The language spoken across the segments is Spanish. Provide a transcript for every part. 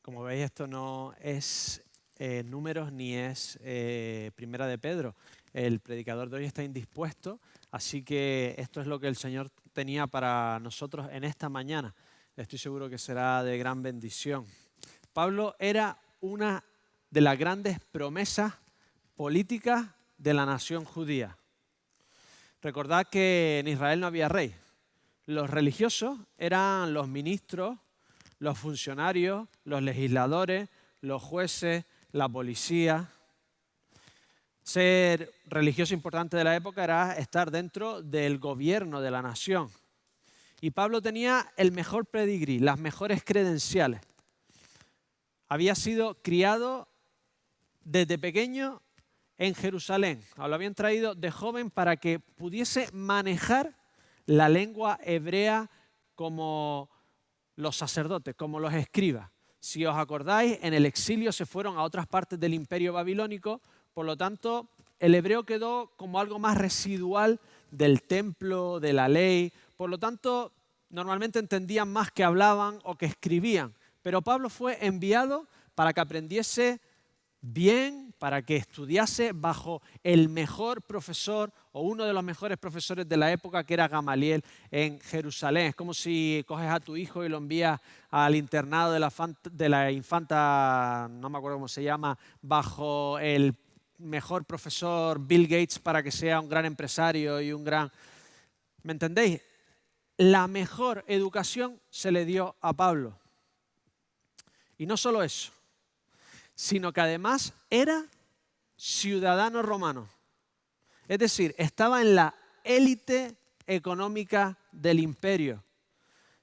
Como veis, esto no es Números ni es Primera de Pedro. El predicador de hoy está indispuesto, así que esto es lo que el Señor tenía para nosotros en esta mañana. Estoy seguro que será de gran bendición. Pablo era una de las grandes promesas políticas de la nación judía. Recordad que en Israel no había rey. Los religiosos eran los ministros, los funcionarios, los legisladores, los jueces, la policía. Ser religioso importante de la época era estar dentro del gobierno de la nación. Y Pablo tenía el mejor pedigrí, las mejores credenciales. Había sido criado desde pequeño en Jerusalén. Lo habían traído de joven para que pudiese manejar la lengua hebrea como los sacerdotes, como los escribas. Si os acordáis, en el exilio se fueron a otras partes del imperio babilónico, por lo tanto, el hebreo quedó como algo más residual del templo, de la ley. Por lo tanto, normalmente entendían más que hablaban o que escribían. Pero Pablo fue enviado para que aprendiese bien, para que estudiase bajo el mejor profesor o uno de los mejores profesores de la época, que era Gamaliel en Jerusalén. Es como si coges a tu hijo y lo envías al internado de la infanta, no me acuerdo cómo se llama, bajo el mejor profesor Bill Gates para que sea un gran empresario y un gran... ¿Me entendéis? La mejor educación se le dio a Pablo. Y no solo eso, sino que además era ciudadano romano. Es decir, estaba en la élite económica del imperio.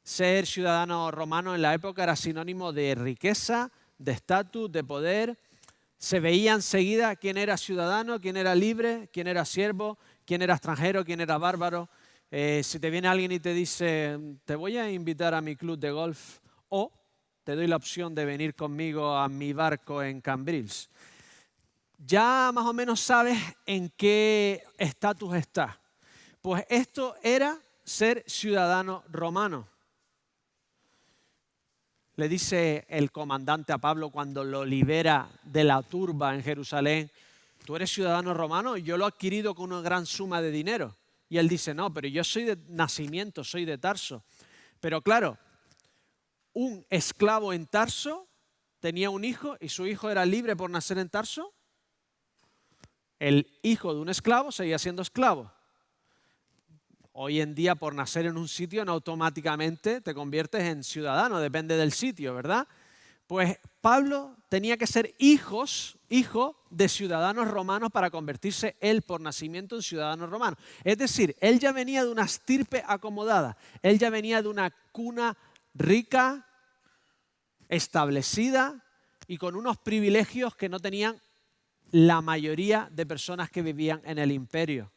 Ser ciudadano romano en la época era sinónimo de riqueza, de estatus, de poder. Se veía enseguida quién era ciudadano, quién era libre, quién era siervo, quién era extranjero, quién era bárbaro. Si te viene alguien y te dice, te voy a invitar a mi club de golf, o te doy la opción de venir conmigo a mi barco en Cambrils, ya más o menos sabes en qué estatus está. Pues esto era ser ciudadano romano. Le dice el comandante a Pablo cuando lo libera de la turba en Jerusalén, tú eres ciudadano romano y yo lo he adquirido con una gran suma de dinero. Y él dice, no, pero yo soy de nacimiento, soy de Tarso. Pero claro, un esclavo en Tarso tenía un hijo y su hijo era libre por nacer en Tarso. El hijo de un esclavo seguía siendo esclavo. Hoy en día, por nacer en un sitio, no automáticamente te conviertes en ciudadano, depende del sitio, ¿verdad? Pues Pablo tenía que ser hijo de ciudadanos romanos para convertirse él por nacimiento en ciudadano romano. Es decir, él ya venía de una estirpe acomodada, él ya venía de una cuna rica, establecida y con unos privilegios que no tenían la mayoría de personas que vivían en el imperio.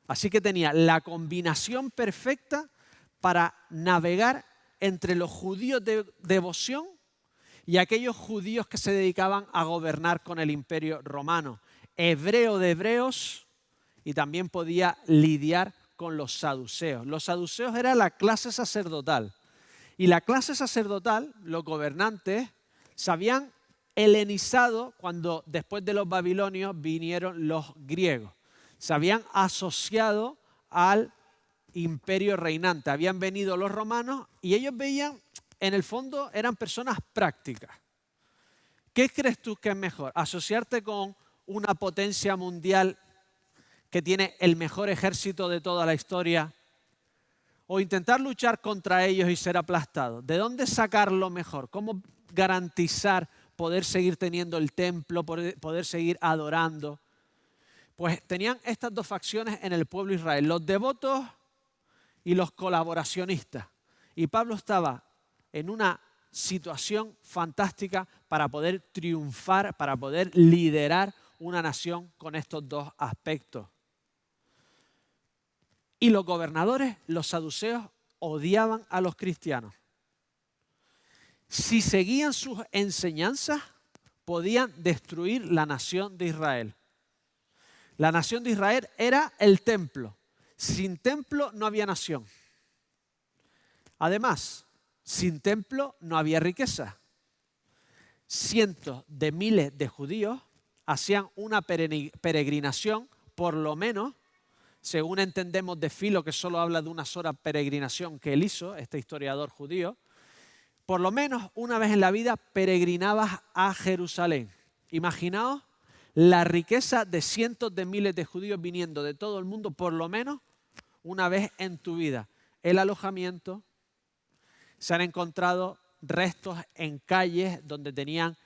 Así que tenía la combinación perfecta para navegar entre los judíos de devoción y aquellos judíos que se dedicaban a gobernar con el imperio romano. Hebreo de hebreos, y también podía lidiar con los saduceos. Los saduceos era la clase sacerdotal. Y la clase sacerdotal, los gobernantes, se habían helenizado cuando después de los babilonios vinieron los griegos. Se habían asociado al imperio reinante. Habían venido los romanos y ellos veían, en el fondo, eran personas prácticas. ¿Qué crees tú que es mejor? ¿Asociarte con una potencia mundial que tiene el mejor ejército de toda la historia? ¿O intentar luchar contra ellos y ser aplastado? ¿De dónde sacar lo mejor? ¿Cómo garantizar poder seguir teniendo el templo, poder seguir adorando? Pues tenían estas dos facciones en el pueblo de Israel, los devotos y los colaboracionistas. Y Pablo estaba en una situación fantástica para poder triunfar, para poder liderar una nación con estos dos aspectos. Y los gobernadores, los saduceos, odiaban a los cristianos. Si seguían sus enseñanzas, podían destruir la nación de Israel. La nación de Israel era el templo. Sin templo no había nación. Además, sin templo no había riqueza. cientos de miles de judíos hacían una peregrinación, por lo menos, según entendemos de Filo, que solo habla de una sola peregrinación que él hizo, este historiador judío, por lo menos una vez en la vida peregrinabas a Jerusalén. Imaginaos la riqueza de cientos de miles de judíos viniendo de todo el mundo, por lo menos una vez en tu vida. El alojamiento, se han encontrado restos en calles donde tenían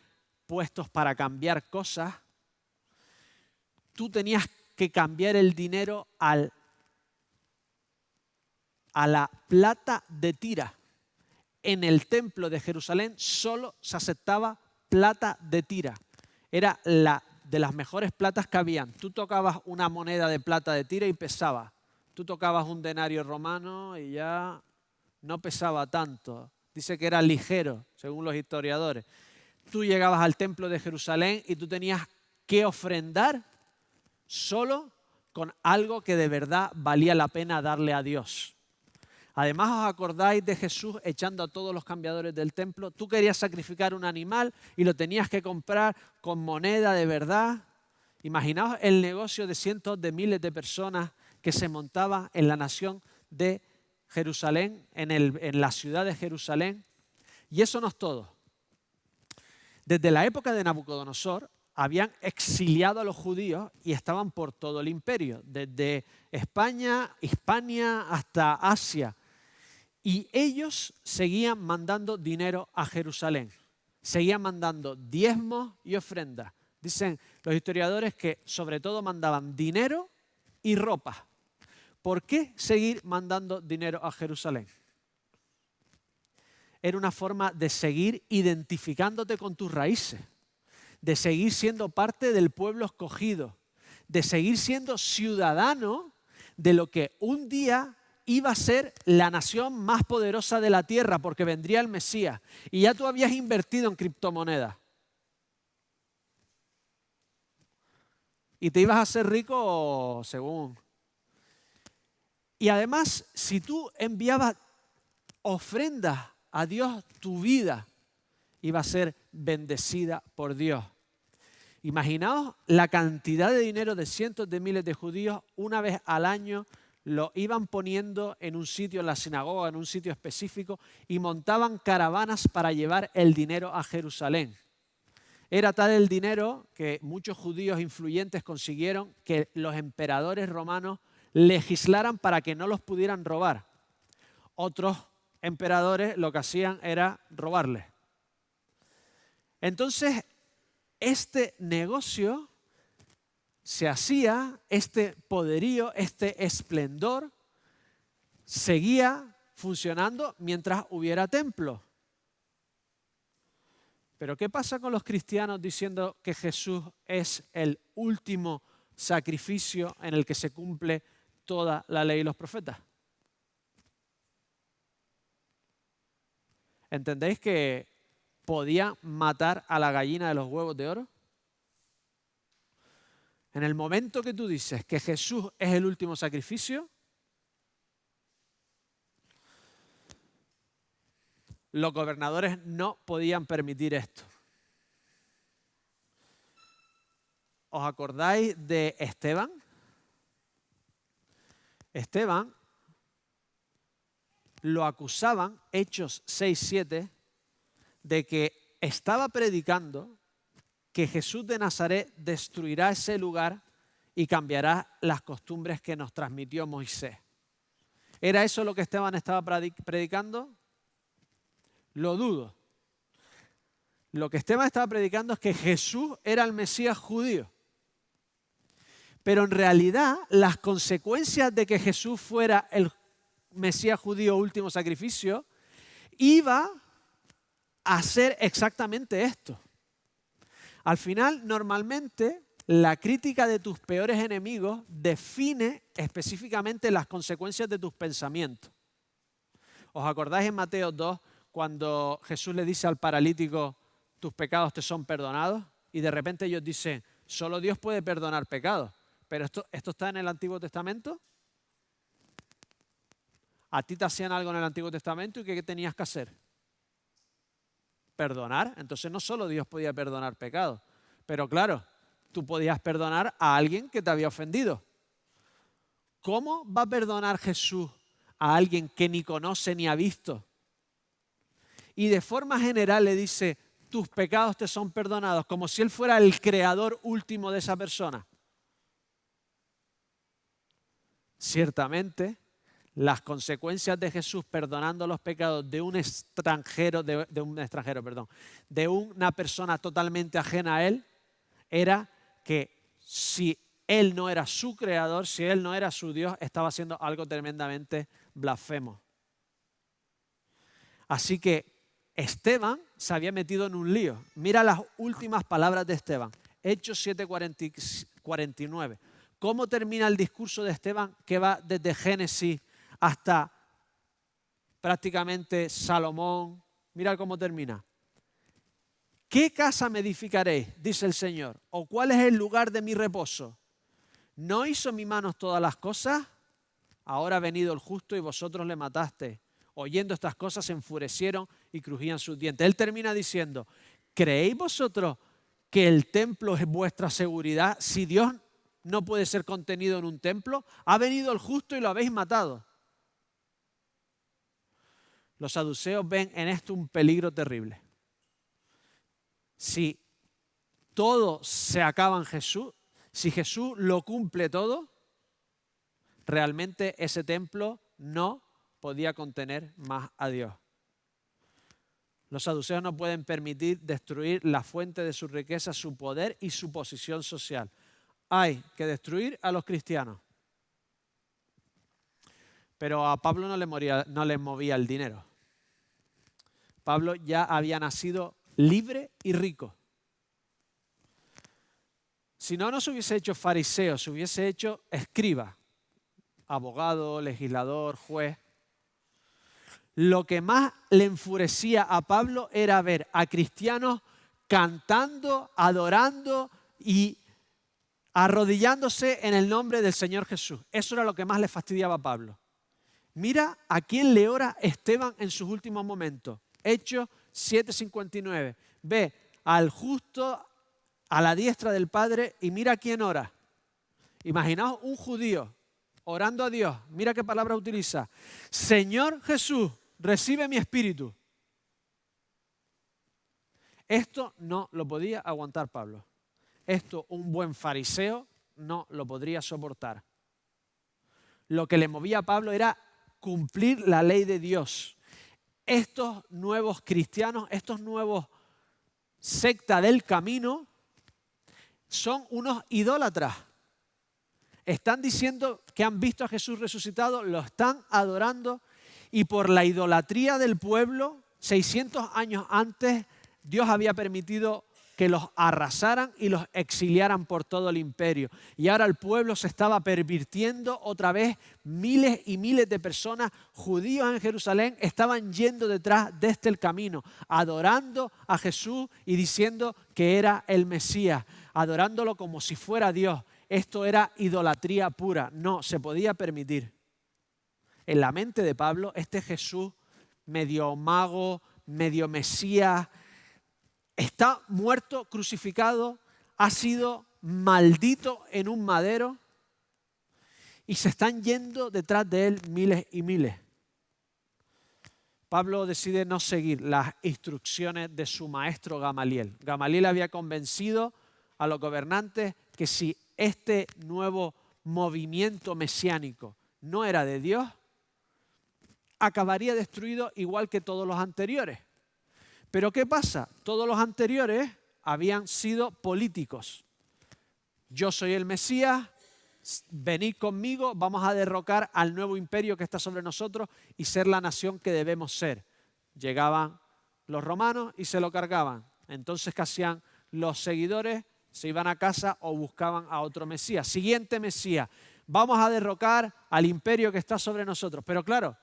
puestos para cambiar cosas. Tú tenías que cambiar el dinero a la plata de Tira. En el templo de Jerusalén solo se aceptaba plata de Tira. Era la de las mejores platas que habían. Tú tocabas una moneda de plata de Tira y pesaba. Tú tocabas un denario romano y ya no pesaba tanto. Dice que era ligero, según los historiadores. Tú llegabas al templo de Jerusalén y tú tenías que ofrendar solo con algo que de verdad valía la pena darle a Dios. Además, ¿os acordáis de Jesús echando a todos los cambiadores del templo? Tú querías sacrificar un animal y lo tenías que comprar con moneda de verdad. Imaginaos el negocio de cientos de miles de personas que se montaba en la nación de Jerusalén, en la ciudad de Jerusalén. Y eso no es todo. Desde la época de Nabucodonosor habían exiliado a los judíos y estaban por todo el imperio, desde España, Hispania hasta Asia. Y ellos seguían mandando dinero a Jerusalén, seguían mandando diezmos y ofrendas. Dicen los historiadores que sobre todo mandaban dinero y ropa. ¿Por qué seguir mandando dinero a Jerusalén? Era una forma de seguir identificándote con tus raíces, de seguir siendo parte del pueblo escogido, de seguir siendo ciudadano de lo que un día iba a ser la nación más poderosa de la tierra, porque vendría el Mesías. Y ya tú habías invertido en criptomonedas. Y te ibas a hacer rico según. Y además, si tú enviabas ofrendas a Dios, tu vida iba a ser bendecida por Dios. Imaginaos la cantidad de dinero de cientos de miles de judíos, una vez al año lo iban poniendo en un sitio, en la sinagoga, en un sitio específico, y montaban caravanas para llevar el dinero a Jerusalén. Era tal el dinero que muchos judíos influyentes consiguieron que los emperadores romanos legislaran para que no los pudieran robar. Otros emperadores lo que hacían era robarles. Entonces, este negocio se hacía, este poderío, este esplendor, seguía funcionando mientras hubiera templo. Pero ¿qué pasa con los cristianos diciendo que Jesús es el último sacrificio en el que se cumple toda la ley y los profetas? ¿Entendéis que podía matar a la gallina de los huevos de oro? En el momento que tú dices que Jesús es el último sacrificio, los gobernadores no podían permitir esto. ¿Os acordáis de Esteban? Esteban lo acusaban, Hechos 6:7, de que estaba predicando que Jesús de Nazaret destruirá ese lugar y cambiará las costumbres que nos transmitió Moisés. ¿Era eso lo que Esteban estaba predicando? Lo dudo. Lo que Esteban estaba predicando es que Jesús era el Mesías judío. Pero en realidad las consecuencias de que Jesús fuera el Mesías judío último sacrificio iba a hacer exactamente esto. Al final, normalmente, la crítica de tus peores enemigos define específicamente las consecuencias de tus pensamientos. ¿Os acordáis en Mateo 2 cuando Jesús le dice al paralítico, tus pecados te son perdonados? Y de repente ellos dicen, solo Dios puede perdonar pecados. ¿Pero esto está en el Antiguo Testamento? ¿A ti te hacían algo en el Antiguo Testamento y qué tenías que hacer? perdonar. Entonces no solo Dios podía perdonar pecados, pero claro, tú podías perdonar a alguien que te había ofendido. ¿Cómo va a perdonar Jesús a alguien que ni conoce ni ha visto? Y de forma general le dice, tus pecados te son perdonados, como si Él fuera el creador último de esa persona. Ciertamente, las consecuencias de Jesús perdonando los pecados de un extranjero, de una persona totalmente ajena a Él, era que si Él no era su creador, si Él no era su Dios, estaba haciendo algo tremendamente blasfemo. Así que Esteban se había metido en un lío. Mira las últimas palabras de Esteban, Hechos 7:49. ¿Cómo termina el discurso de Esteban que va desde Génesis hasta prácticamente Salomón? Mira cómo termina. ¿Qué casa me edificaréis? Dice el Señor. ¿O cuál es el lugar de mi reposo? ¿No hizo mi mano todas las cosas? Ahora ha venido el justo y vosotros le mataste. Oyendo estas cosas se enfurecieron y crujían sus dientes. Él termina diciendo, ¿creéis vosotros que el templo es vuestra seguridad? Si Dios no puede ser contenido en un templo, ha venido el justo y lo habéis matado. Los saduceos ven en esto un peligro terrible. Si todo se acaba en Jesús, si Jesús lo cumple todo, realmente ese templo no podía contener más a Dios. Los saduceos no pueden permitir destruir la fuente de su riqueza, su poder y su posición social. Hay que destruir a los cristianos. Pero a Pablo no le movía el dinero. Pablo ya había nacido libre y rico. Si no, no se hubiese hecho fariseo, se hubiese hecho escriba, abogado, legislador, juez. Lo que más le enfurecía a Pablo era ver a cristianos cantando, adorando y arrodillándose en el nombre del Señor Jesús. Eso era lo que más le fastidiaba a Pablo. Mira a quién le ora Esteban en sus últimos momentos. Hechos 7:59. Ve al justo a la diestra del Padre y mira a quién ora. Imaginaos un judío orando a Dios. Mira qué palabra utiliza. Señor Jesús, recibe mi espíritu. Esto no lo podía aguantar Pablo. Esto un buen fariseo no lo podría soportar. Lo que le movía a Pablo era cumplir la ley de Dios. Estos nuevos cristianos, estos nuevos secta del camino, son unos idólatras. Están diciendo que han visto a Jesús resucitado, lo están adorando y por la idolatría del pueblo, 600 años antes, Dios había permitido que los arrasaran y los exiliaran por todo el imperio. Y ahora el pueblo se estaba pervirtiendo otra vez. Miles y miles de personas, judíos en Jerusalén, estaban yendo detrás de el camino, adorando a Jesús y diciendo que era el Mesías, adorándolo como si fuera Dios. Esto era idolatría pura, no se podía permitir. En la mente de Pablo, este Jesús medio mago, medio Mesías, está muerto, crucificado, ha sido maldito en un madero y se están yendo detrás de él miles y miles. Pablo decide no seguir las instrucciones de su maestro Gamaliel. Gamaliel había convencido a los gobernantes que si este nuevo movimiento mesiánico no era de Dios, acabaría destruido igual que todos los anteriores. Pero ¿qué pasa? Todos los anteriores habían sido políticos. Yo soy el Mesías, venid conmigo, vamos a derrocar al nuevo imperio que está sobre nosotros y ser la nación que debemos ser. Llegaban los romanos y se lo cargaban. Entonces, ¿qué hacían los seguidores? Se iban a casa o buscaban a otro Mesías. Siguiente Mesías, vamos a derrocar al imperio que está sobre nosotros. Pero claro,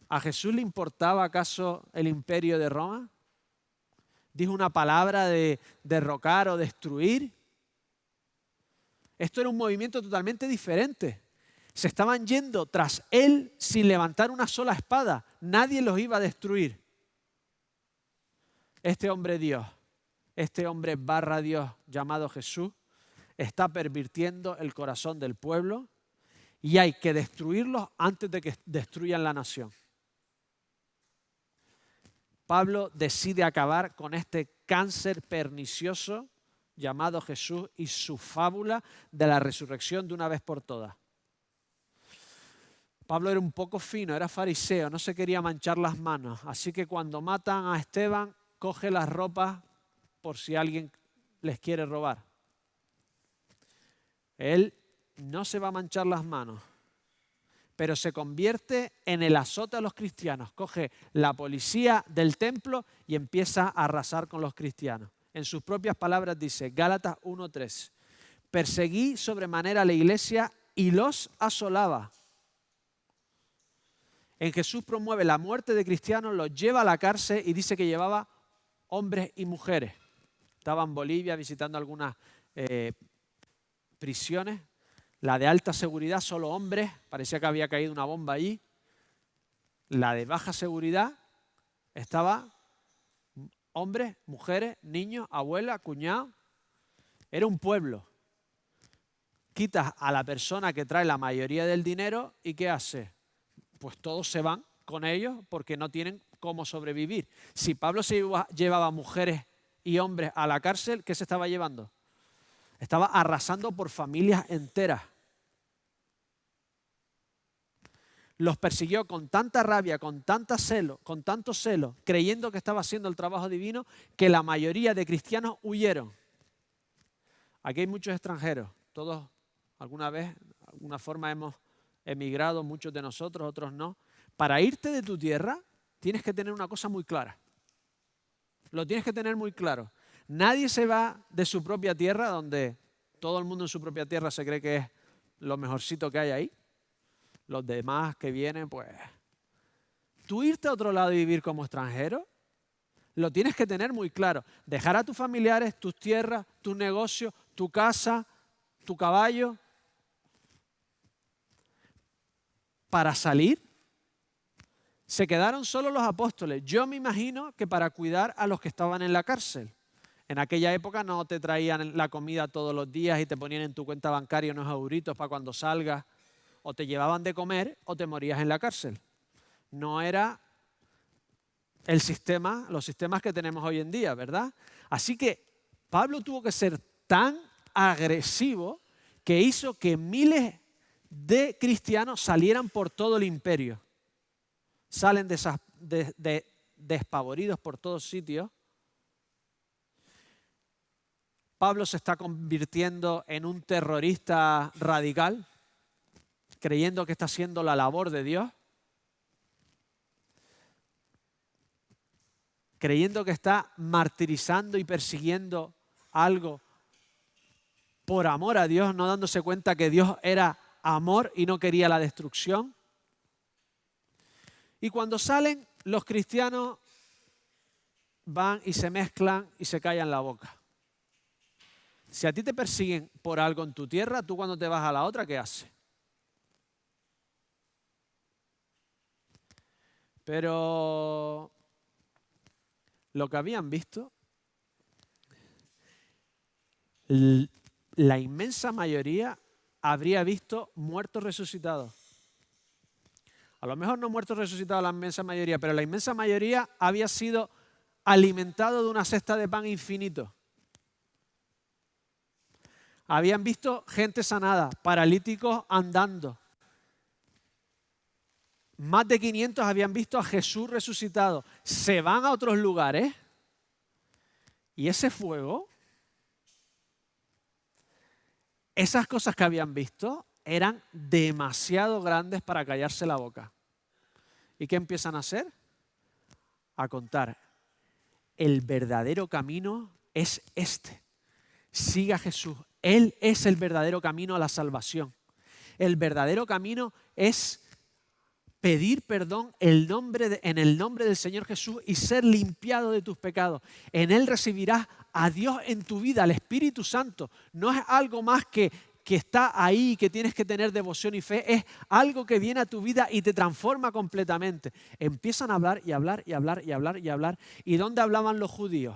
¿a Jesús le importaba acaso el imperio de Roma? ¿Dijo una palabra de derrocar o destruir? Esto era un movimiento totalmente diferente. Se estaban yendo tras él sin levantar una sola espada. Nadie los iba a destruir. este hombre Dios, este hombre barra Dios llamado Jesús, está pervirtiendo el corazón del pueblo y hay que destruirlos antes de que destruyan la nación. Pablo decide acabar con este cáncer pernicioso llamado Jesús y su fábula de la resurrección de una vez por todas. Pablo era un poco fino, era fariseo, no se quería manchar las manos, así que cuando matan a Esteban, coge las ropas por si alguien les quiere robar. Él no se va a manchar las manos, pero se convierte en el azote a los cristianos. Coge la policía del templo y empieza a arrasar con los cristianos. En sus propias palabras dice, Gálatas 1:3, perseguí sobremanera a la iglesia y los asolaba. En Jesús promueve la muerte de cristianos, los lleva a la cárcel y dice que llevaba hombres y mujeres. Estaba en Bolivia visitando algunas prisiones. La de alta seguridad, solo hombres, parecía que había caído una bomba allí. La de baja seguridad estaba hombres, mujeres, niños, abuelas, cuñados. Era un pueblo. Quitas a la persona que trae la mayoría del dinero y ¿qué hace? Pues todos se van con ellos porque no tienen cómo sobrevivir. Si Pablo se llevaba mujeres y hombres a la cárcel, ¿qué se estaba llevando? Estaba arrasando por familias enteras. Los persiguió con tanta rabia, con tanto celo, creyendo que estaba haciendo el trabajo divino, que la mayoría de cristianos huyeron. Aquí hay muchos extranjeros. Todos alguna vez, de alguna forma hemos emigrado, muchos de nosotros, otros no. Para irte de tu tierra tienes que tener una cosa muy clara. Lo tienes que tener muy claro. Nadie se va de su propia tierra, donde todo el mundo en su propia tierra se cree que es lo mejorcito que hay ahí. Los demás que vienen, pues... Tú irte a otro lado y vivir como extranjero, lo tienes que tener muy claro. Dejar a tus familiares, tus tierras, tus negocios, tu casa, tu caballo, para salir. Se quedaron solo los apóstoles. Yo me imagino que para cuidar a los que estaban en la cárcel. En aquella época no te traían la comida todos los días y te ponían en tu cuenta bancaria unos euritos para cuando salgas. O te llevaban de comer o te morías en la cárcel. No era el sistema, los sistemas que tenemos hoy en día, ¿verdad? Así que Pablo tuvo que ser tan agresivo que hizo que miles de cristianos salieran por todo el imperio. Salen despavoridos por todos sitios. Pablo se está convirtiendo en un terrorista radical, creyendo que está haciendo la labor de Dios, creyendo que está martirizando y persiguiendo algo por amor a Dios, no dándose cuenta que Dios era amor y no quería la destrucción. Y cuando salen, los cristianos van y se mezclan y se callan la boca. Si a ti te persiguen por algo en tu tierra, tú cuando te vas a la otra, ¿qué haces? Pero lo que habían visto, la inmensa mayoría habría visto muertos resucitados. A lo mejor no muertos resucitados la inmensa mayoría, pero la inmensa mayoría había sido alimentado de una cesta de pan infinito. Habían visto gente sanada, paralíticos andando. Más de 500 habían visto a Jesús resucitado. Se van a otros lugares y ese fuego, esas cosas que habían visto eran demasiado grandes para callarse la boca. ¿Y qué empiezan a hacer? A contar. El verdadero camino es este. Siga a Jesús. Él es el verdadero camino a la salvación. El verdadero camino es pedir perdón en el nombre del Señor Jesús y ser limpiado de tus pecados. En Él recibirás a Dios en tu vida, al Espíritu Santo. No es algo más que que está ahí, que tienes que tener devoción y fe, es algo que viene a tu vida y te transforma completamente. Empiezan a hablar y hablar y hablar y hablar y hablar. ¿Y dónde hablaban los judíos?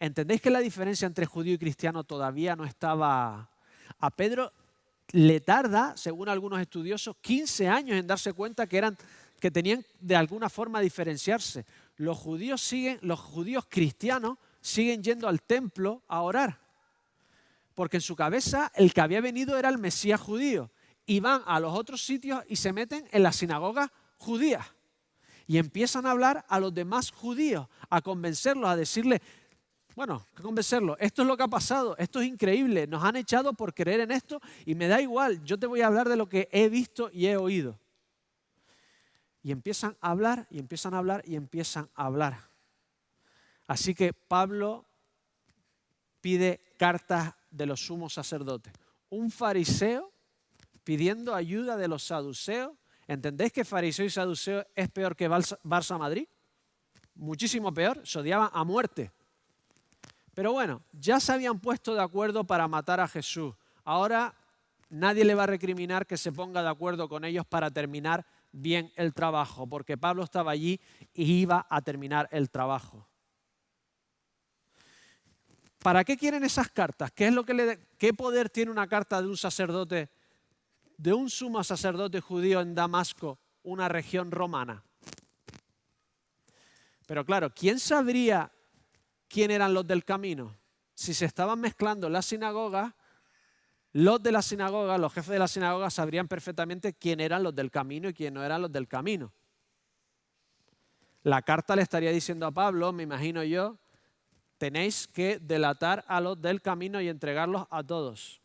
¿Entendéis que la diferencia entre judío y cristiano todavía no estaba? A Pedro le tarda, según algunos estudiosos, 15 años en darse cuenta que tenían de alguna forma diferenciarse. Los judíos cristianos siguen yendo al templo a orar, porque en su cabeza el que había venido era el Mesías judío. Y van a los otros sitios y se meten en las sinagogas judías. Y empiezan a hablar a los demás judíos, a convencerlos, a decirles, bueno, ¿qué convencerlos? Esto es lo que ha pasado, esto es increíble, nos han echado por creer en esto y me da igual, yo te voy a hablar de lo que he visto y he oído. Y empiezan a hablar y empiezan a hablar y empiezan a hablar. Así que Pablo pide cartas de los sumos sacerdotes. Un fariseo pidiendo ayuda de los saduceos. ¿Entendéis que fariseo y saduceo es peor que Barça Madrid? Muchísimo peor, se odiaban a muerte. Pero bueno, ya se habían puesto de acuerdo para matar a Jesús. Ahora nadie le va a recriminar que se ponga de acuerdo con ellos para terminar bien el trabajo, porque Pablo estaba allí y iba a terminar el trabajo. ¿Para qué quieren esas cartas? ¿Qué poder tiene una carta de un sacerdote, de un sumo sacerdote judío en Damasco, una región romana? Pero claro, ¿quién sabría quién eran los del camino? Si se estaban mezclando las sinagogas, los de la sinagoga, los jefes de la sinagoga sabrían perfectamente quién eran los del camino y quién no eran los del camino. La carta le estaría diciendo a Pablo, me imagino yo, tenéis que delatar a los del camino y entregarlos a todos.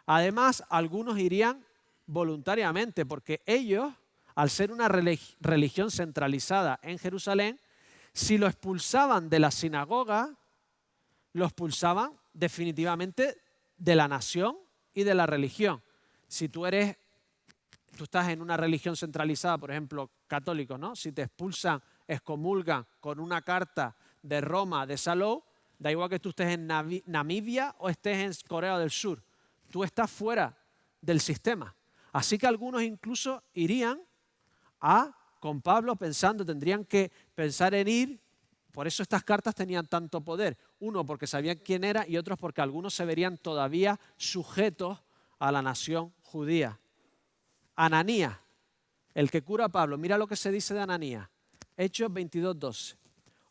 Además, algunos irían voluntariamente, porque ellos, al ser una religión centralizada en Jerusalén, si lo expulsaban de la sinagoga, lo expulsaban definitivamente de la nación y de la religión. Si tú estás en una religión centralizada, por ejemplo, católicos, ¿no? Si te expulsan, excomulgan con una carta de Roma, de Salou, da igual que tú estés en Namibia o estés en Corea del Sur. Tú estás fuera del sistema. Así que algunos incluso irían con Pablo tendrían que pensar en ir. Por eso estas cartas tenían tanto poder. Uno, porque sabían quién era, y otros porque algunos se verían todavía sujetos a la nación judía. Ananías, el que cura a Pablo. Mira lo que se dice de Ananías. Hechos 22:12.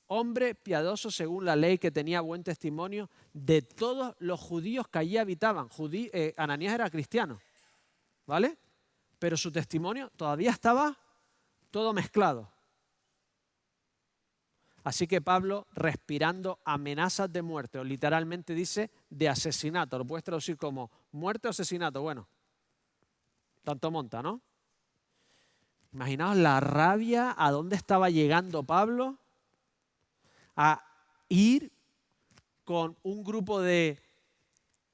Hombre piadoso según la ley, que tenía buen testimonio de todos los judíos que allí habitaban. Ananías era cristiano, ¿vale? Pero su testimonio todavía estaba todo mezclado. Así que Pablo, respirando amenazas de muerte, o literalmente dice de asesinato, lo puedes traducir como muerte o asesinato. Bueno, tanto monta, ¿no? Imaginaos la rabia a dónde estaba llegando Pablo, a ir con un grupo de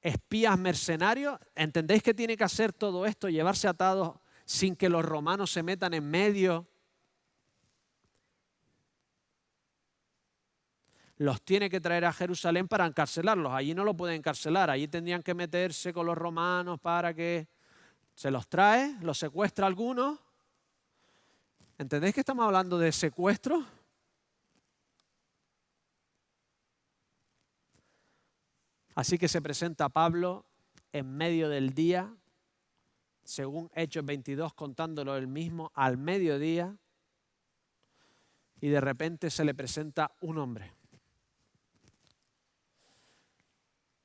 espías mercenarios. ¿Entendéis que tiene que hacer todo esto, llevarse atados sin que los romanos se metan en medio? Los tiene que traer a Jerusalén para encarcelarlos. Allí no lo pueden encarcelar, allí tendrían que meterse con los romanos para que se los trae, los secuestra a algunos. ¿Entendéis que estamos hablando de secuestro? Así que se presenta Pablo en medio del día, según Hechos 22, contándolo él mismo, al mediodía, y de repente se le presenta un hombre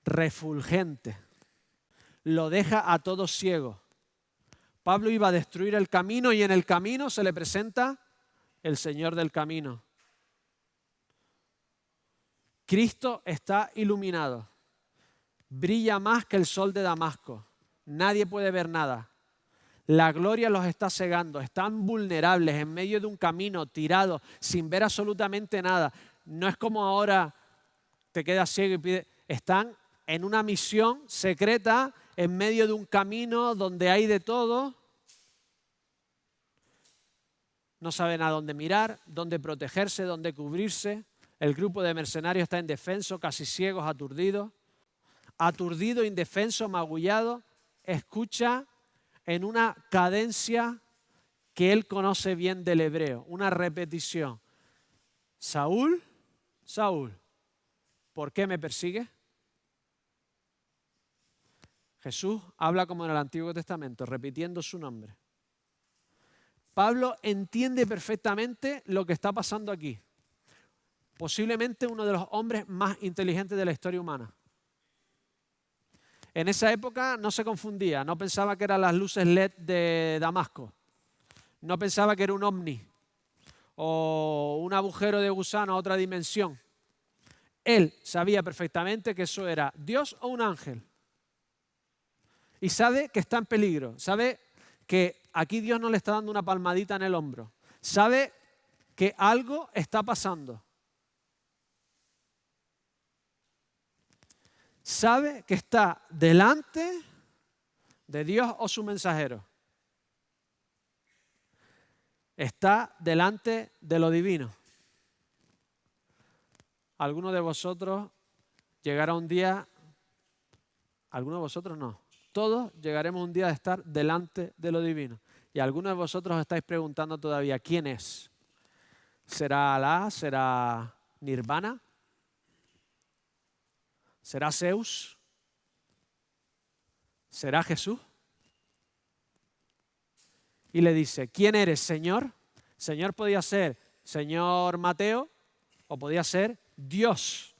refulgente, lo deja a todos ciegos. Pablo iba a destruir el camino y en el camino se le presenta el Señor del camino. Cristo está iluminado, brilla más que el sol de Damasco, nadie puede ver nada. La gloria los está cegando, están vulnerables en medio de un camino, tirados, sin ver absolutamente nada. No es como ahora te quedas ciego y pides, están en una misión secreta en medio de un camino donde hay de todo. No saben a dónde mirar, dónde protegerse, dónde cubrirse. El grupo de mercenarios está indefenso, casi ciegos, aturdidos. Aturdido, indefenso, magullado, escucha en una cadencia que él conoce bien del hebreo, una repetición. Saúl, Saúl, ¿por qué me persigues? Jesús habla como en el Antiguo Testamento, repitiendo su nombre. Pablo entiende perfectamente lo que está pasando aquí. Posiblemente uno de los hombres más inteligentes de la historia humana. En esa época no se confundía, no pensaba que eran las luces LED de Damasco, no pensaba que era un ovni o un agujero de gusano a otra dimensión. Él sabía perfectamente que eso era Dios o un ángel. Y sabe que está en peligro, sabe que aquí Dios no le está dando una palmadita en el hombro, sabe que algo está pasando. Sabe que está delante de Dios o su mensajero. Está delante de lo divino. Algunos de vosotros llegará un día, algunos de vosotros no, todos llegaremos un día a estar delante de lo divino. Y algunos de vosotros os estáis preguntando todavía, ¿quién es? ¿Será Alá? ¿Será Nirvana? ¿Será Zeus? ¿Será Jesús? Y le dice, ¿quién eres, Señor? Señor podía ser Señor Mateo o podía ser Dios.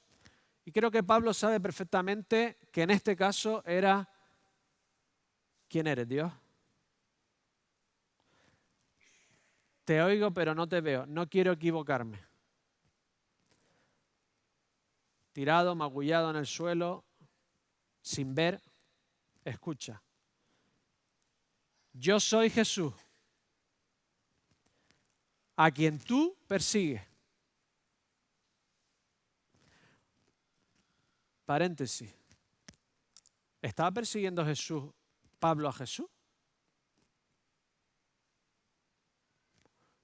Y creo que Pablo sabe perfectamente que en este caso era, ¿quién eres, Dios? Te oigo pero no te veo, no quiero equivocarme. Tirado, magullado en el suelo, sin ver, escucha. Yo soy Jesús, a quien tú persigues. Paréntesis. ¿Estaba persiguiendo Jesús, Pablo a Jesús?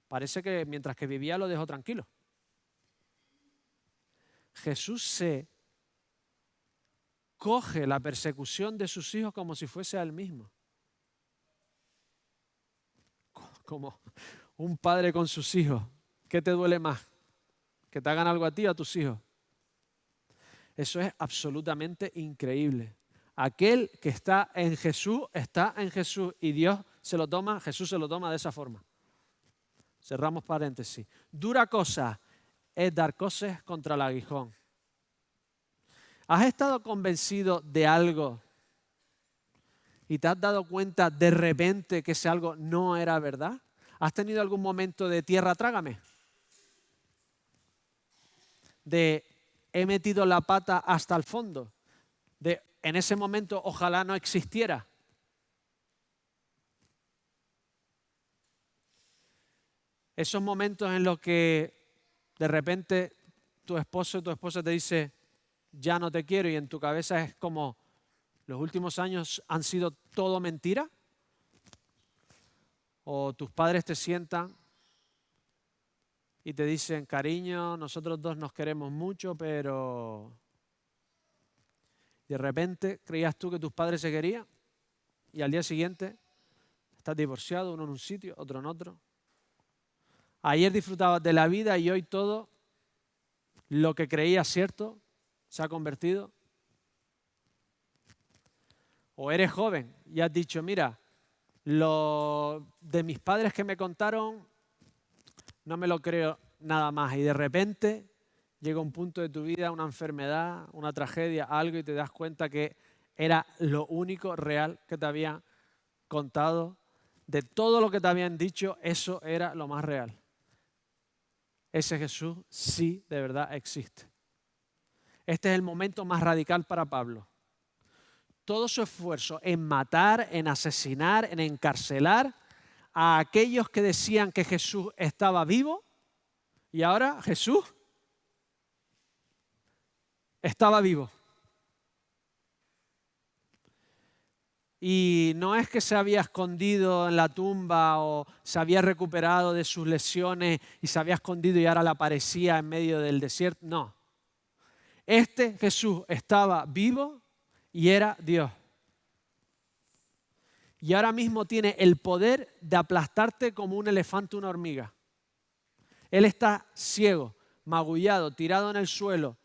Parece que mientras que vivía lo dejó tranquilo. Jesús se coge la persecución de sus hijos como si fuese a él mismo. Como un padre con sus hijos. ¿Qué te duele más? ¿Que te hagan algo a ti o a tus hijos? Eso es absolutamente increíble. Aquel que está en Jesús y Dios se lo toma, Jesús se lo toma de esa forma. Cerramos paréntesis. Dura cosa es dar coces contra el aguijón. ¿Has estado convencido de algo y te has dado cuenta de repente que ese algo no era verdad? ¿Has tenido algún momento de tierra trágame? De he metido la pata hasta el fondo. De en ese momento ojalá no existiera. Esos momentos en los que de repente tu esposo o tu esposa te dice ya no te quiero y en tu cabeza es como los últimos años han sido todo mentira. O tus padres te sientan y te dicen cariño, nosotros dos nos queremos mucho, pero de repente creías tú que tus padres se querían y al día siguiente estás divorciado, uno en un sitio, otro en otro. Ayer disfrutabas de la vida y hoy todo lo que creías cierto se ha convertido. O eres joven y has dicho, mira, lo de mis padres que me contaron no me lo creo nada más. Y de repente llega un punto de tu vida, una enfermedad, una tragedia, algo y te das cuenta que era lo único real que te habían contado. De todo lo que te habían dicho, eso era lo más real. Ese Jesús sí de verdad existe. Este es el momento más radical para Pablo. Todo su esfuerzo en matar, en asesinar, en encarcelar a aquellos que decían que Jesús estaba vivo y ahora Jesús estaba vivo. Y no es que se había escondido en la tumba o se había recuperado de sus lesiones y se había escondido y ahora le aparecía en medio del desierto. No. Este Jesús estaba vivo y era Dios. y ahora mismo tiene el poder de aplastarte como un elefante una hormiga. Él está ciego, magullado, tirado en el suelo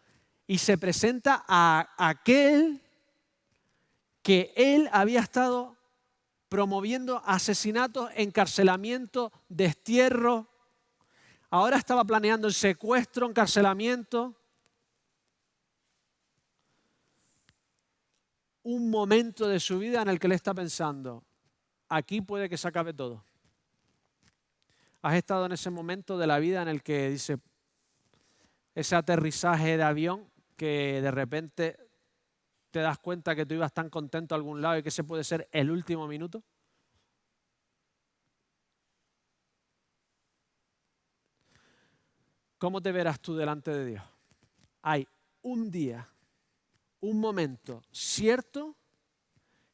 y se presenta a aquel que él había estado promoviendo asesinatos, encarcelamiento, destierro. Ahora estaba planeando el secuestro, encarcelamiento. Un momento de su vida en el que él está pensando, aquí puede que se acabe todo. ¿Has estado en ese momento de la vida en el que dice ese aterrizaje de avión que de repente te das cuenta que tú ibas tan contento a algún lado y que ese puede ser el último minuto? ¿Cómo te verás tú delante de Dios? Hay un día, un momento cierto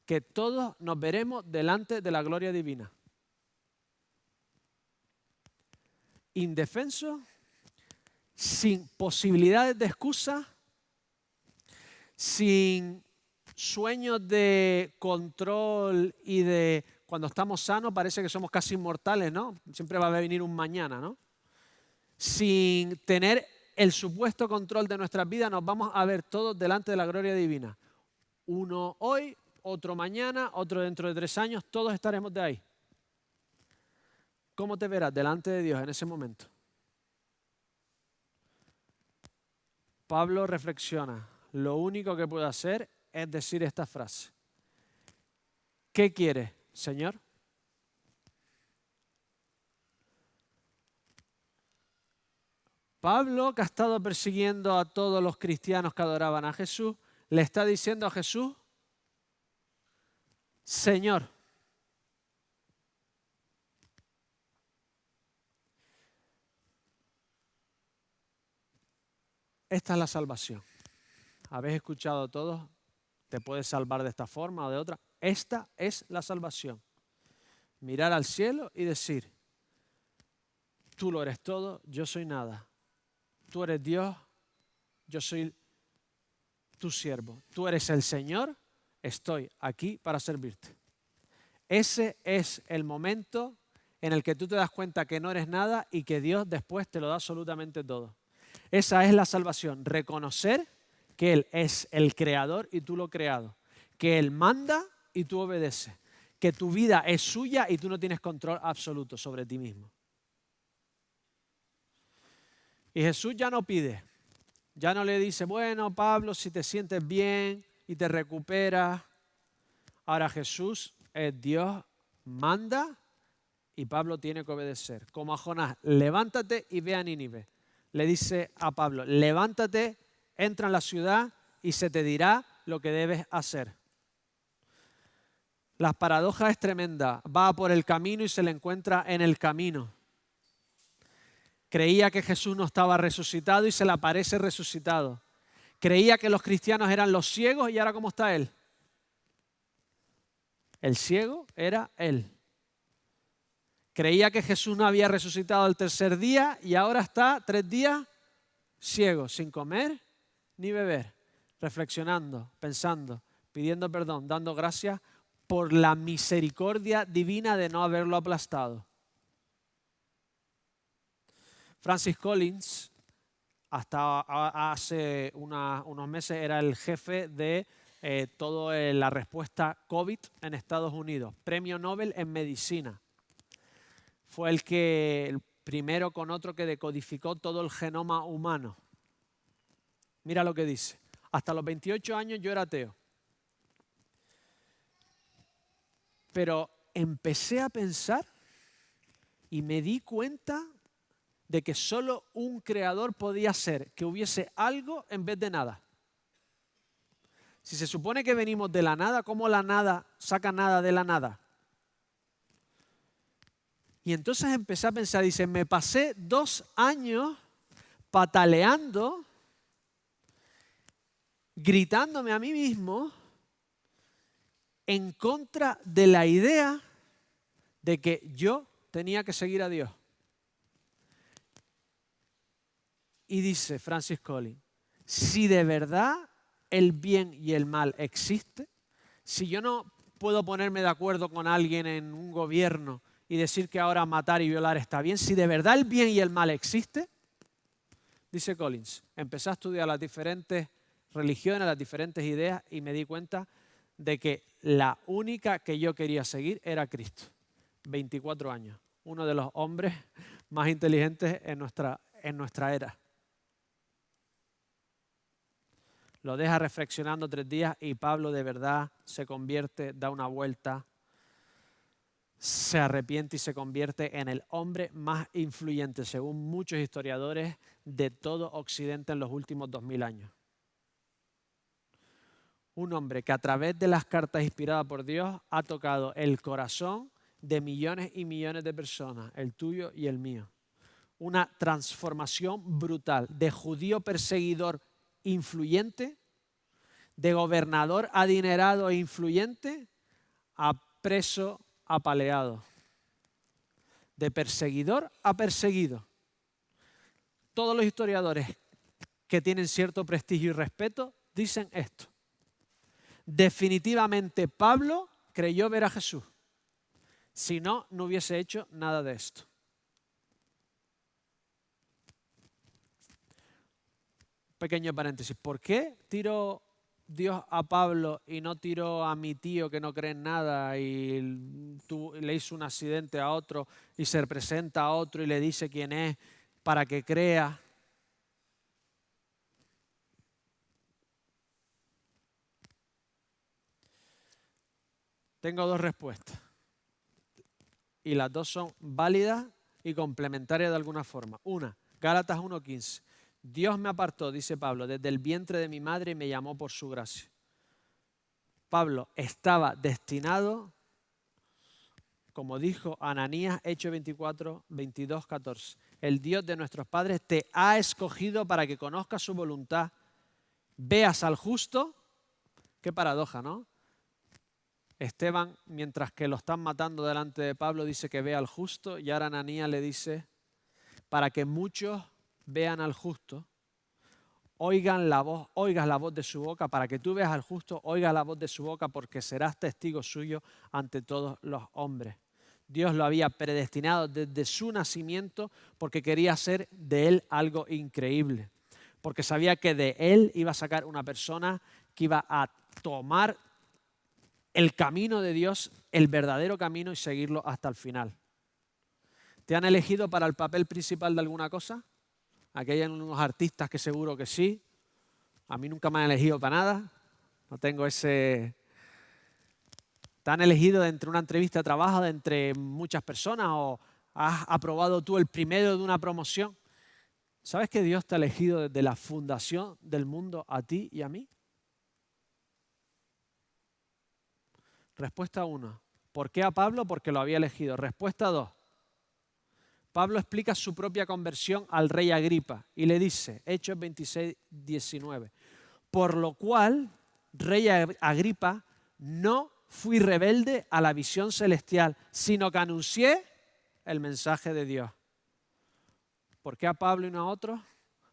que todos nos veremos delante de la gloria divina. Indefensos, sin posibilidades de excusa, sin sueños de control y de cuando estamos sanos parece que somos casi inmortales, ¿no? Siempre va a venir un mañana, ¿no? Sin tener el supuesto control de nuestras vidas, nos vamos a ver todos delante de la gloria divina. Uno hoy, otro mañana, otro dentro de 3 años, todos estaremos de ahí. ¿Cómo te verás delante de Dios en ese momento? Pablo reflexiona, lo único que puedo hacer es decir esta frase. ¿Qué quieres, Señor? Pablo, que ha estado persiguiendo a todos los cristianos que adoraban a Jesús, le está diciendo a Jesús, Señor. Esta es la salvación. ¿Habéis escuchado todos? Te puedes salvar de esta forma o de otra. Esta es la salvación. Mirar al cielo y decir, tú lo eres todo, yo soy nada. Tú eres Dios, yo soy tu siervo. Tú eres el Señor, estoy aquí para servirte. Ese es el momento en el que tú te das cuenta que no eres nada y que Dios después te lo da absolutamente todo. Esa es la salvación, reconocer que Él es el creador y tú lo creado, que Él manda y tú obedeces, que tu vida es suya y tú no tienes control absoluto sobre ti mismo. Y Jesús ya no pide, ya no le dice, bueno, Pablo, si te sientes bien y te recuperas. Ahora Jesús es Dios, manda y Pablo tiene que obedecer. Como a Jonás, levántate y ve a Nínive. Le dice a Pablo, levántate, entra en la ciudad y se te dirá lo que debes hacer. La paradoja es tremenda. Va por el camino y se le encuentra en el camino. Creía que Jesús no estaba resucitado y se le aparece resucitado. Creía que los cristianos eran los ciegos y ahora ¿cómo está él? El ciego era él. Creía que Jesús no había resucitado el tercer día y ahora está 3 días ciego, sin comer ni beber, reflexionando, pensando, pidiendo perdón, dando gracias por la misericordia divina de no haberlo aplastado. Francis Collins, hasta hace unos meses, era el jefe de toda la respuesta COVID en Estados Unidos, premio Nobel en medicina. Fue el primero con otro que decodificó todo el genoma humano. Mira lo que dice. Hasta los 28 años yo era ateo. Pero empecé a pensar y me di cuenta de que solo un creador podía ser que hubiese algo en vez de nada. Si se supone que venimos de la nada, ¿cómo la nada saca nada de la nada? Y entonces empecé a pensar, dice, me pasé 2 años pataleando, gritándome a mí mismo en contra de la idea de que yo tenía que seguir a Dios. Y dice Francis Collins, si de verdad el bien y el mal existe, si yo no puedo ponerme de acuerdo con alguien en un gobierno y decir que ahora matar y violar está bien. Si de verdad el bien y el mal existe, dice Collins, empecé a estudiar las diferentes religiones, las diferentes ideas y me di cuenta de que la única que yo quería seguir era Cristo. 24 años, uno de los hombres más inteligentes en nuestra era. Lo deja reflexionando 3 días y Pablo de verdad se convierte, da una vuelta, se arrepiente y se convierte en el hombre más influyente, según muchos historiadores, de todo Occidente en los últimos 2000 años. Un hombre que a través de las cartas inspiradas por Dios ha tocado el corazón de millones y millones de personas, el tuyo y el mío. Una transformación brutal de judío perseguidor influyente, de gobernador adinerado e influyente, a preso apaleado. De perseguidor a perseguido. Todos los historiadores que tienen cierto prestigio y respeto dicen esto. Definitivamente Pablo creyó ver a Jesús. Si no, no hubiese hecho nada de esto. Pequeño paréntesis. ¿Por qué tiró Dios a Pablo y no tiró a mi tío que no cree en nada y le hizo un accidente a otro y se presenta a otro y le dice quién es para que crea? Tengo 2 respuestas y las 2 son válidas y complementarias de alguna forma. Una, Gálatas 1:15. Dios me apartó, dice Pablo, desde el vientre de mi madre y me llamó por su gracia. Pablo estaba destinado, como dijo Ananías, Hechos 24, 22, 14. El Dios de nuestros padres te ha escogido para que conozcas su voluntad, veas al justo. Qué paradoja, ¿no? Esteban, mientras que lo están matando delante de Pablo, dice que vea al justo, y ahora Ananías le dice, para que muchos vean al justo, oigas la voz de su boca, para que tú veas al justo, oigas la voz de su boca, porque serás testigo suyo ante todos los hombres. Dios lo había predestinado desde su nacimiento porque quería hacer de él algo increíble, porque sabía que de él iba a sacar una persona que iba a tomar el camino de Dios, el verdadero camino, y seguirlo hasta el final. ¿Te han elegido para el papel principal de alguna cosa? Aquí hay unos artistas que seguro que sí. A mí nunca me han elegido para nada. No tengo ese... ¿Te han elegido de entre una entrevista de trabajo, de entre muchas personas, o has aprobado tú el primero de una promoción? ¿Sabes que Dios te ha elegido desde la fundación del mundo a ti y a mí? Respuesta 1. ¿Por qué a Pablo? Porque lo había elegido. Respuesta 2. Pablo explica su propia conversión al rey Agripa y le dice, Hechos 26, 19, por lo cual, rey Agripa, no fui rebelde a la visión celestial, sino que anuncié el mensaje de Dios. ¿Por qué a Pablo y no a otros?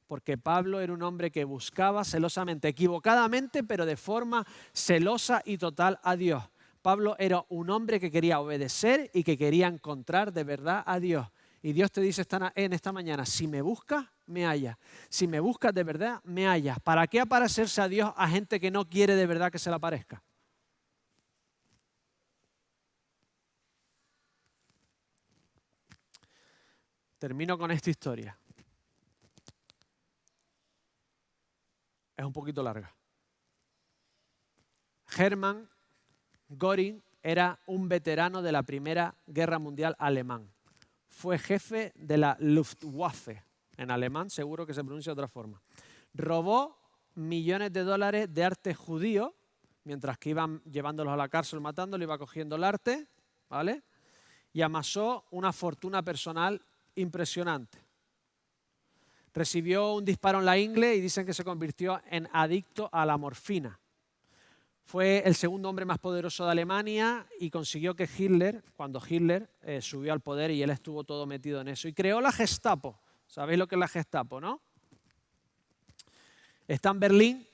Porque Pablo era un hombre que buscaba celosamente, equivocadamente, pero de forma celosa y total a Dios. Pablo era un hombre que quería obedecer y que quería encontrar de verdad a Dios. Y Dios te dice en esta mañana, si me buscas, me hallas. Si me buscas de verdad, me hallas. ¿Para qué aparecerse a Dios a gente que no quiere de verdad que se le aparezca? Termino con esta historia. Es un poquito larga. Hermann Göring era un veterano de la Primera Guerra Mundial alemán. Fue jefe de la Luftwaffe. En alemán seguro que se pronuncia de otra forma. Robó millones de dólares de arte judío, mientras que iban llevándolos a la cárcel, matándolos, iba cogiendo el arte, ¿vale? Y amasó una fortuna personal impresionante. Recibió un disparo en la ingle y dicen que se convirtió en adicto a la morfina. Fue el segundo hombre más poderoso de Alemania y consiguió que Hitler, cuando Hitler subió al poder y él estuvo todo metido en eso, y creó la Gestapo. ¿Sabéis lo que es la Gestapo, no? Está en Berlín,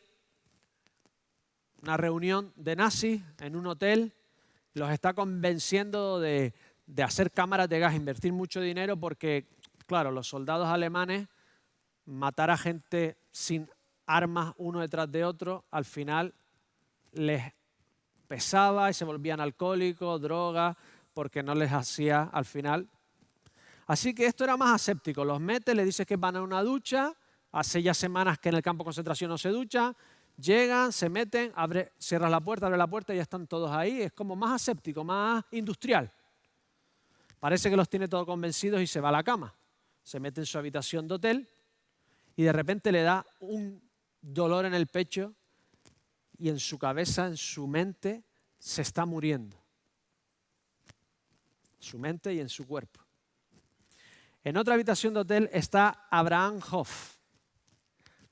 una reunión de nazis en un hotel, Los está convenciendo de hacer cámaras de gas, invertir mucho dinero porque, claro, los soldados alemanes, matar a gente sin armas uno detrás de otro, al final les pesaba y se volvían alcohólicos, drogas, porque no les hacía al final. Así que esto era más aséptico. Los metes, les dices que van a una ducha, hace ya semanas que en el campo de concentración no se duchan, llegan, se meten, cierras la puerta, abre la puerta y ya están todos ahí. Es como más aséptico, más industrial. Parece que los tiene todos convencidos y se va a la cama. Se mete en su habitación de hotel y de repente le da un dolor en el pecho y en su cabeza, en su mente, se está muriendo. En su mente y en su cuerpo. En otra habitación de hotel está Abraham Hoff.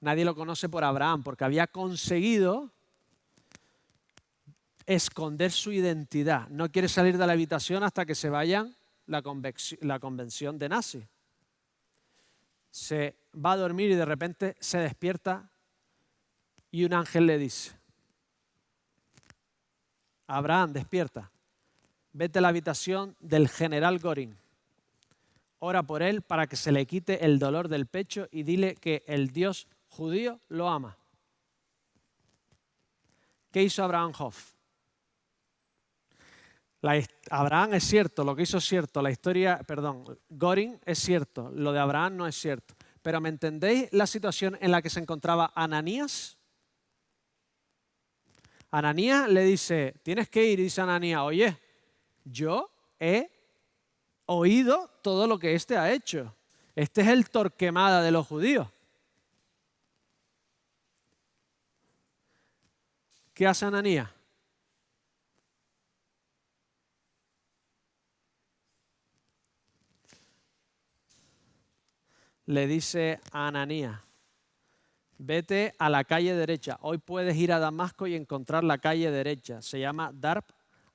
Nadie lo conoce por Abraham porque había conseguido esconder su identidad. No quiere salir de la habitación hasta que se vayan la convención de nazi. Se va a dormir y de repente se despierta y un ángel le dice: Abraham, despierta, vete a la habitación del general Göring. Ora por él para que se le quite el dolor del pecho y dile que el Dios judío lo ama. ¿Qué hizo Abraham Hoff? Abraham es cierto, lo que hizo es cierto, Göring es cierto, lo de Abraham no es cierto. Pero ¿me entendéis la situación en la que se encontraba Ananías? Ananías le dice, tienes que ir, y dice Ananías, oye, yo he oído todo lo que este ha hecho. Este es el Torquemada de los judíos. ¿Qué hace Ananías? Le dice a Ananías, vete a la calle derecha. Hoy puedes ir a Damasco y encontrar la calle derecha. Se llama Darb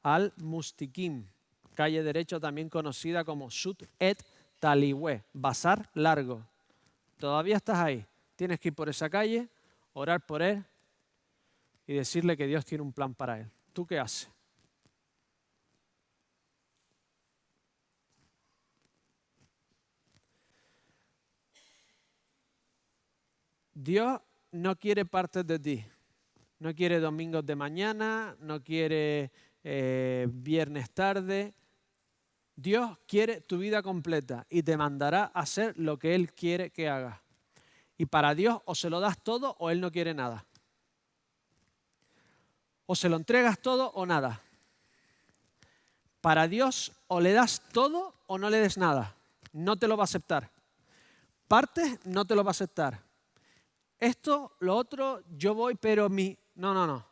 al-Mustikim, calle derecha también conocida como Sut et Taliwe, Bazar Largo. Todavía estás ahí. Tienes que ir por esa calle, orar por él y decirle que Dios tiene un plan para él. ¿Tú qué haces? Dios no quiere partes de ti. No quiere domingos de mañana, no quiere viernes tarde. Dios quiere tu vida completa y te mandará a hacer lo que Él quiere que hagas. Y para Dios o se lo das todo o Él no quiere nada. O se lo entregas todo o nada. Para Dios o le das todo o no le des nada. No te lo va a aceptar. Partes no te lo va a aceptar. Esto, lo otro, yo voy, pero No.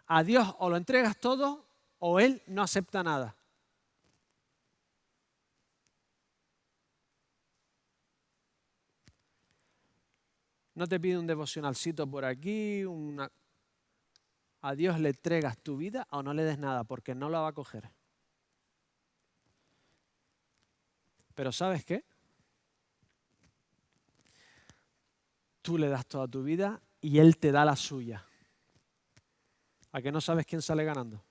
A Dios o lo entregas todo o Él no acepta nada. No te pide un devocionalcito por aquí, a Dios le entregas tu vida o no le des nada, porque no la va a coger. Pero ¿sabes qué? Tú le das toda tu vida y Él te da la suya. ¿A qué no sabes quién sale ganando?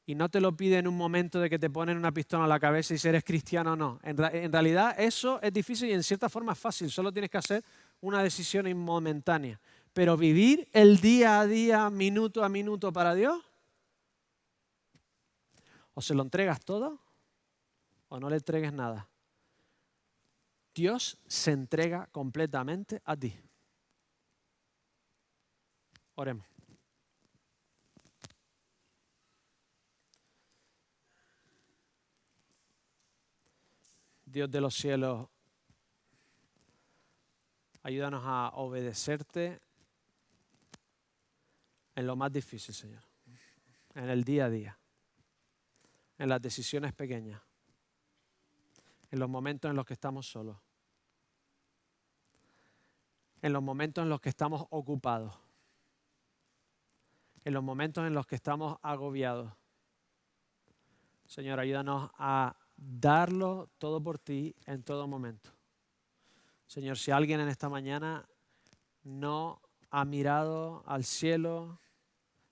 Y no te lo pide en un momento de que te ponen una pistola en la cabeza y si eres cristiano o no. En realidad eso es difícil y en cierta forma es fácil. Solo tienes que hacer una decisión momentánea. Pero vivir el día a día, minuto a minuto para Dios, o se lo entregas todo o no le entregues nada. Dios se entrega completamente a ti. Oremos. Dios de los cielos, ayúdanos a obedecerte en lo más difícil, Señor. En el día a día. En las decisiones pequeñas. En los momentos en los que estamos solos. En los momentos en los que estamos ocupados. En los momentos en los que estamos agobiados. Señor, ayúdanos a darlo todo por ti en todo momento. Señor, si alguien en esta mañana no ha mirado al cielo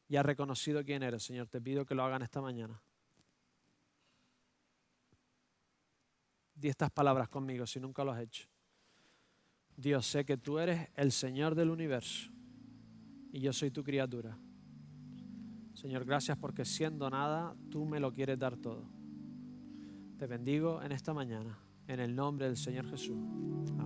y ha reconocido quién eres, Señor. Te pido que lo hagan esta mañana. Di estas palabras conmigo si nunca lo has hecho. Dios, sé que tú eres el Señor del universo y yo soy tu criatura. Señor, gracias porque siendo nada, tú me lo quieres dar todo. Te bendigo en esta mañana, en el nombre del Señor Jesús. Amén.